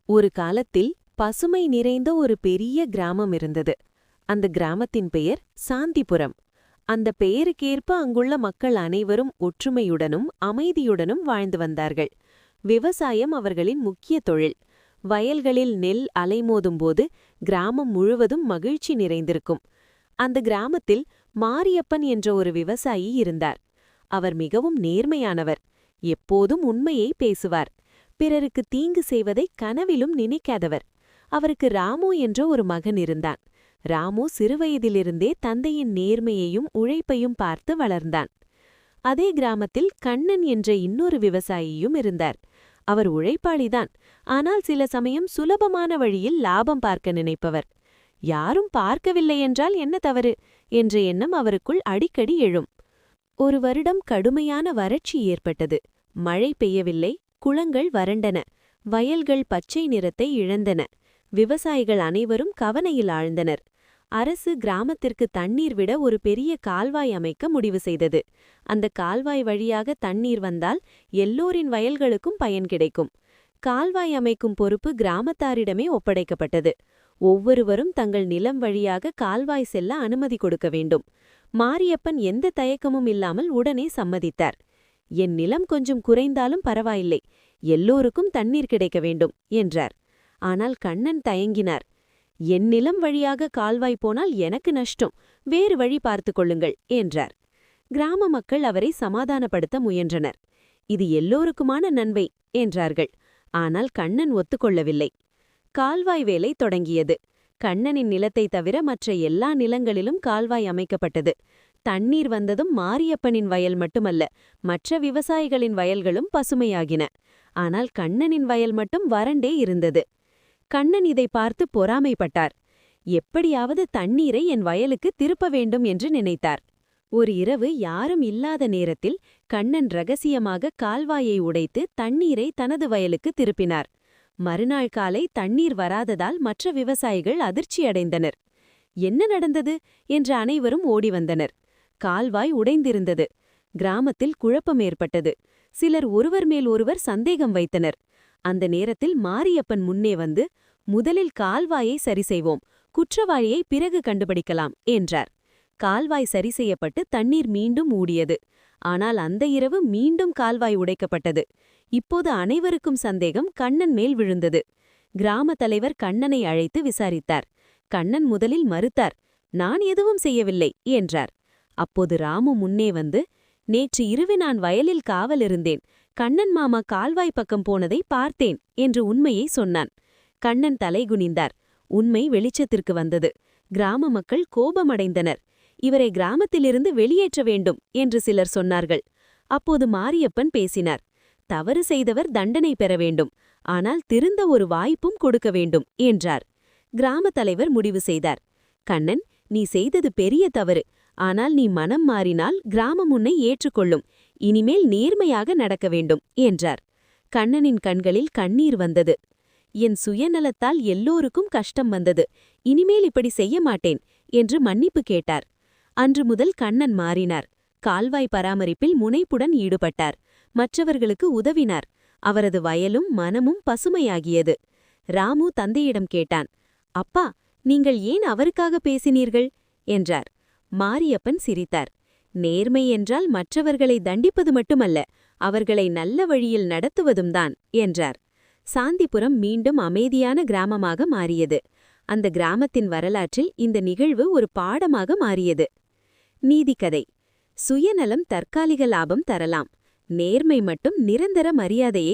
ஒரு காலத்தில் பசுமை நிறைந்த ஒரு பெரிய கிராமம் இருந்தது. அந்த கிராமத்தின் பெயர் சாந்திபுரம். அந்த பெயருக்கேற்ப அங்குள்ள மக்கள் அனைவரும் ஒற்றுமையுடனும் அமைதியுடனும் வாழ்ந்து வந்தார்கள். விவசாயம் அவர்களின் முக்கிய தொழில். வயல்களில் நெல் அலைமோதும்போது கிராமம் முழுவதும் மகிழ்ச்சி நிறைந்திருக்கும். அந்த கிராமத்தில் மாரியப்பன் என்ற ஒரு விவசாயி இருந்தார். அவர் மிகவும் நேர்மையானவர். எப்போதும் உண்மையை பேசுவார். பிறருக்கு தீங்கு செய்வதை கனவிலும் நினைக்காதவர். அவருக்கு ராமு என்ற ஒரு மகன் இருந்தான். ராமு சிறுவயதிலிருந்தே தந்தையின் நேர்மையையும் உழைப்பையும் பார்த்து வளர்ந்தான். அதே கிராமத்தில் கண்ணன் என்ற இன்னொரு விவசாயியும் இருந்தார். அவர் உழைப்பாளிதான், ஆனால் சில சமயம் சுலபமான வழியில் லாபம் பார்க்க நினைப்பவர். யாரும் பார்க்கவில்லை என்றால் என்ன தவறு என்ற எண்ணம் அவருக்குள் அடிக்கடி எழும். ஒரு வருடம் கடுமையான வறட்சி ஏற்பட்டது. மழை பெய்யவில்லை. குளங்கள் வறண்டன. வயல்கள் பச்சை நிறத்தை இழந்தன. விவசாயிகள் அனைவரும் கவலையில் ஆழ்ந்தனர். அரசு கிராமத்திற்கு தண்ணீர் விட ஒரு பெரிய கால்வாய் அமைக்க முடிவு செய்தது. அந்த கால்வாய் வழியாக தண்ணீர் வந்தால் எல்லோரின் வயல்களுக்கும் பயன் கிடைக்கும். கால்வாய் அமைக்கும் பொறுப்பு கிராமத்தாரிடமே ஒப்படைக்கப்பட்டது. ஒவ்வொருவரும் தங்கள் நிலம் வழியாக கால்வாய் செல்ல அனுமதி கொடுக்க வேண்டும். மாரியப்பன் எந்த தயக்கமும் இல்லாமல் உடனே சம்மதித்தார். என் நிலம் கொஞ்சம் குறைந்தாலும் பரவாயில்லை, எல்லோருக்கும் தண்ணீர் கிடைக்க வேண்டும் என்றார். ஆனால் கண்ணன் தயங்கினார். என் நிலம் வழியாக கால்வாய் போனால் எனக்கு நஷ்டம், வேறு வழி பார்த்து கொள்ளுங்கள் என்றார். கிராம மக்கள் அவரை சமாதானப்படுத்த முயன்றனர். இது எல்லோருக்குமான நன்மை என்றார்கள். ஆனால் கண்ணன் ஒத்துக்கொள்ளவில்லை. கால்வாய் வேலை தொடங்கியது. கண்ணனின் நிலத்தை தவிர மற்ற எல்லா நிலங்களிலும் கால்வாய் அமைக்கப்பட்டது. தண்ணீர் வந்ததும் மாரியப்பனின் வயல் மட்டுமல்ல, மற்ற விவசாயிகளின் வயல்களும் பசுமையாகின. ஆனால் கண்ணனின் வயல் மட்டும் வறண்டே இருந்தது. கண்ணன் இதை பார்த்து பொறாமைப்பட்டார். எப்படியாவது தண்ணீரை என் வயலுக்கு திருப்ப வேண்டும் என்று நினைத்தார். ஒரு இரவு யாரும் இல்லாத நேரத்தில் கண்ணன் ரகசியமாக கால்வாயை உடைத்து தண்ணீரை தனது வயலுக்கு திருப்பினார். மறுநாள் காலை தண்ணீர் வராததால் மற்ற விவசாயிகள் அதிர்ச்சியடைந்தனர். என்ன நடந்தது என்று அனைவரும் ஓடி வந்தனர். கால்வாய் உடைந்திருந்தது. கிராமத்தில் குழப்பம் ஏற்பட்டது. சிலர் ஒருவர் மேல் ஒருவர் சந்தேகம் வைத்தனர். அந்த நேரத்தில் மாரியப்பன் முன்னே வந்து, முதலில் கால்வாயை சரி செய்வோம், குற்றவாளியை பிறகு கண்டுபிடிக்கலாம் என்றார். கால்வாய் சரி செய்யப்பட்டு தண்ணீர் மீண்டும் ஊடியது. ஆனால் அந்த இரவு மீண்டும் கால்வாய் உடைக்கப்பட்டது. இப்போது அனைவருக்கும் சந்தேகம் கண்ணன் மேல் விழுந்தது. கிராம தலைவர் கண்ணனை அழைத்து விசாரித்தார். கண்ணன் முதலில் மறுத்தார். நான் எதுவும் செய்யவில்லை என்றார். அப்போது ராமு முன்னே வந்து, நேற்று இரவு நான் வயலில் காவல் இருந்தேன். கண்ணன் மாமா கால்வாய் பக்கம் போனதை பார்த்தேன் என்று உண்மையை சொன்னான். கண்ணன் தலைகுனிந்தார். உண்மை வெளிச்சத்திற்கு வந்தது. கிராம மக்கள் கோபமடைந்தனர். இவரை கிராமத்திலிருந்து வெளியேற்ற வேண்டும் என்று சிலர் சொன்னார்கள். அப்போது மாரியப்பன் பேசினார். தவறு செய்தவர் தண்டனை பெற வேண்டும், ஆனால் திருந்த ஒரு வாய்ப்பும் கொடுக்க வேண்டும் என்றார். கிராம தலைவர் முடிவு செய்தார். கண்ணன், நீ செய்தது பெரிய தவறு. ஆனால் நீ மனம் மாறினால் கிராமம் உன்னை ஏற்றுக்கொள்ளும். இனிமேல் நேர்மையாக நடக்க வேண்டும் என்றார். கண்ணனின் கண்களில் கண்ணீர் வந்தது. என் சுயநலத்தால் எல்லோருக்கும் கஷ்டம் வந்தது. இனிமேல் இப்படி செய்ய மாட்டேன் என்று மன்னிப்பு கேட்டார். அன்று முதல் கண்ணன் மாறினார். கால்வாய் பராமரிப்பில் முனைப்புடன் ஈடுபட்டார். மற்றவர்களுக்கு உதவினார். அவரது வயலும் மனமும் பசுமையாகியது. ராமு தந்தையிடம் கேட்டான். அப்பா, நீங்கள் ஏன் அவருக்காக பேசினீர்கள் என்றார். மாரியப்பன் சிரித்தார். நேர்மை என்றால் மற்றவர்களை தண்டிப்பது மட்டுமல்ல, அவர்களை நல்ல வழியில் நடத்துவதும்தான் என்றார். சாந்திபுரம் மீண்டும் அமைதியான கிராமமாக மாறியது. அந்த கிராமத்தின் வரலாற்றில் இந்த நிகழ்வு ஒரு பாடமாக மாறியது. நீதிக்கதை. சுயநலம் தற்காலிக லாபம் தரலாம், நேர்மை மட்டும் நிரந்தர மரியாதையை